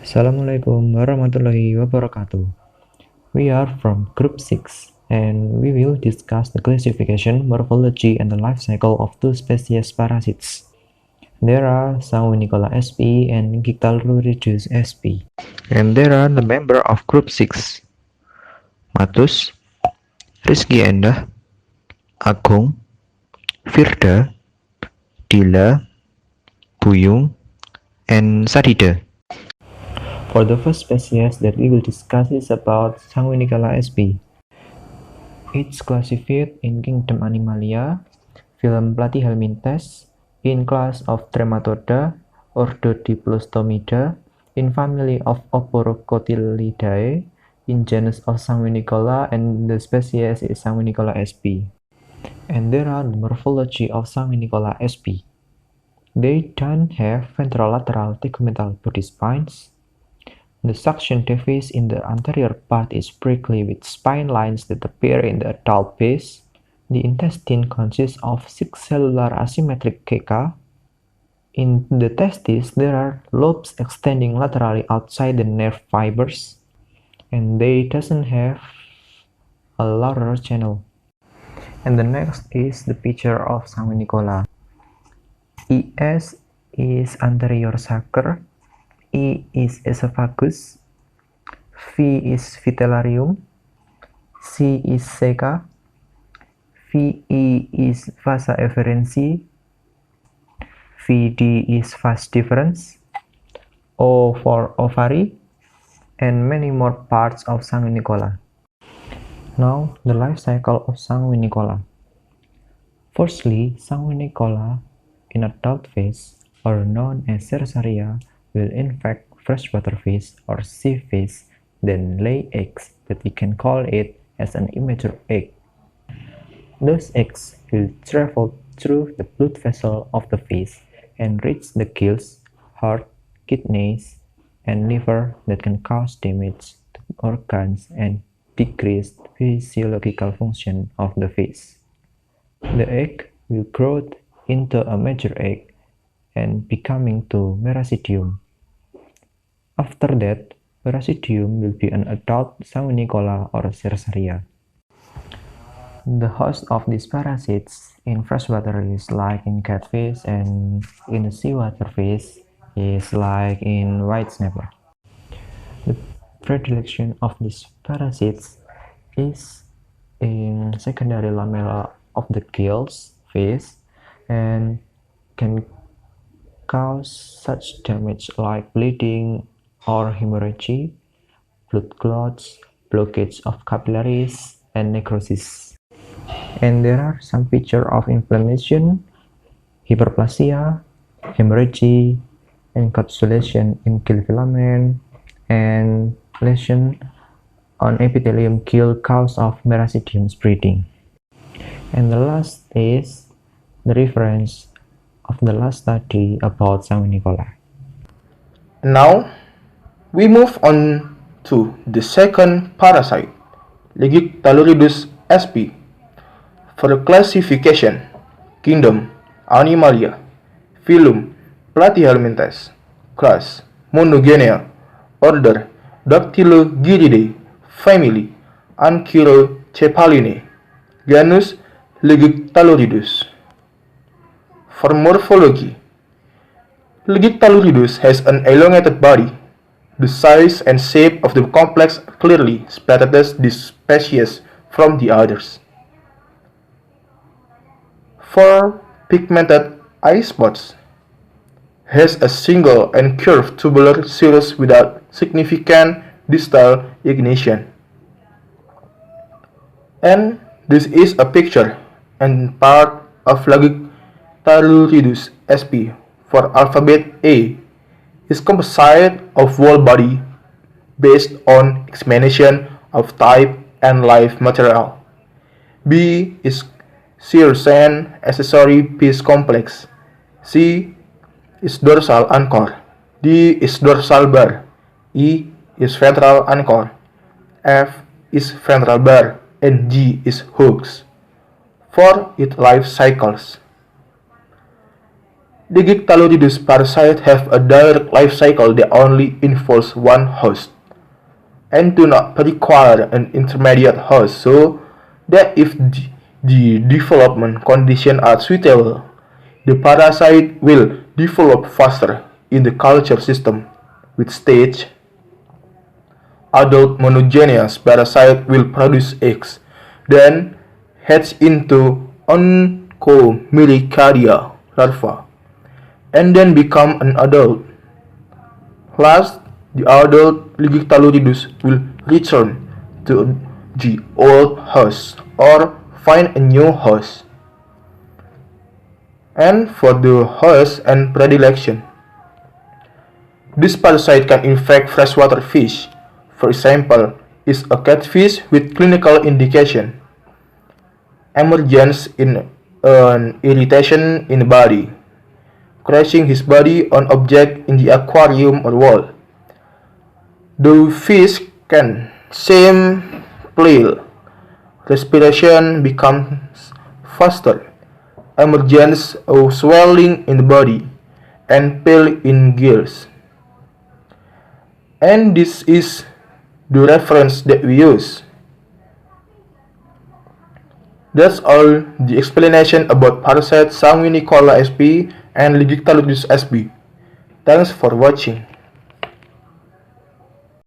Assalamualaikum warahmatullahi wabarakatuh. We are from Group 6 and we will discuss the classification, morphology, and the life cycle of two species parasites. There are Sanguinicola sp and Gictalurideus sp. And there are the member of Group 6, Matus, Rizky Endah, Agung, Firda, Dila, Buyung, and Sadida. For the first species that we will discuss is about Sanguinicola sp. It's classified in kingdom Animalia, phylum Platyhelminthes, in class of Trematoda, ordo Diplostomida, in family of Oporocotylidae, in genus of Sanguinicola, and the species is Sanguinicola sp. And there are the morphology of Sanguinicola sp. They don't have ventrolateral tegmental body spines. The suction device in the anterior part is prickly with spine lines that appear in the adult base. The intestine consists of 6 cellular asymmetric ceca. In the testes, there are lobes extending laterally outside the nerve fibers, and they doesn't have a laurer channel. And the next is the picture of Sanguinicola. ES is anterior sucker, E is esophagus, V is vitellarium, C is ceca, VE is vasa efferentii, VD is vas deferens, O for ovary, and many more parts of Sanguinicola. Now, the life cycle of Sanguinicola. Firstly, Sanguinicola in adult phase, or known as cercaria, will infect freshwater fish or sea fish, then lay eggs that we can call it as an immature egg. Those eggs will travel through the blood vessel of the fish and reach the gills, heart, kidneys, and liver that can cause damage to organs and decrease the physiological function of the fish. The egg will grow into a mature egg and becoming to Merasidium. After that, Merasidium will be an adult Sanguinicola or cercaria. The host of these parasites in freshwater is like in catfish, and in seawater fish is like in white snapper. The predilection of these parasites is in secondary lamella of the gills fish and can cause such damage like bleeding or hemorrhage, blood clots, blockage of capillaries, and necrosis. And there are some features of inflammation, hyperplasia, hemorrhage, encapsulation in gill filament, and lesion on epithelium gill cause of Merasidium spreading. And the last is the reference of the last study about Sanguinicola. Now, we move on to the second parasite, Legictalurideus sp. For classification, kingdom Animalia, phylum Platyhelminthes, class Monogenea, order Dactylogyrridae, family Ankylocephalinae, genus Legictalurideus. For morphology, Legictalurideus has an elongated body. The size and shape of the complex clearly separates this species from the others. 4 pigmented eye spots. Has a single and curved tubular cirrus without significant distal ignition. And this is a picture and part of Legictalurideus sp. For alphabet A is composite of whole body based on examination of type and life material. B is cirrus-and accessory piece complex. C is dorsal anchor. D is dorsal bar. E is ventral anchor. F is ventral bar. And G is hooks. For its life cycles. Digictaloridus parasites have a direct life cycle that only involves one host and do not require an intermediate host, so that if the development conditions are suitable, the parasite will develop faster in the culture system. With stage, adult monogenous parasite will produce eggs, then hatch into Onchomyricaria larva, and then become an adult. Last, the adult Ligictaloridus will return to the old host or find a new host. And for the host and predilection, this parasite can infect freshwater fish. For example, is a catfish with clinical indication, emergence in an irritation in the body, crashing his body on object in the aquarium or wall. The fish can seem pale, respiration becomes faster, emergence of swelling in the body, and pale in gills. And this is the reference that we use. That's all the explanation about parasite Sanguinicola sp and Ligictaludus sp. Thanks for watching.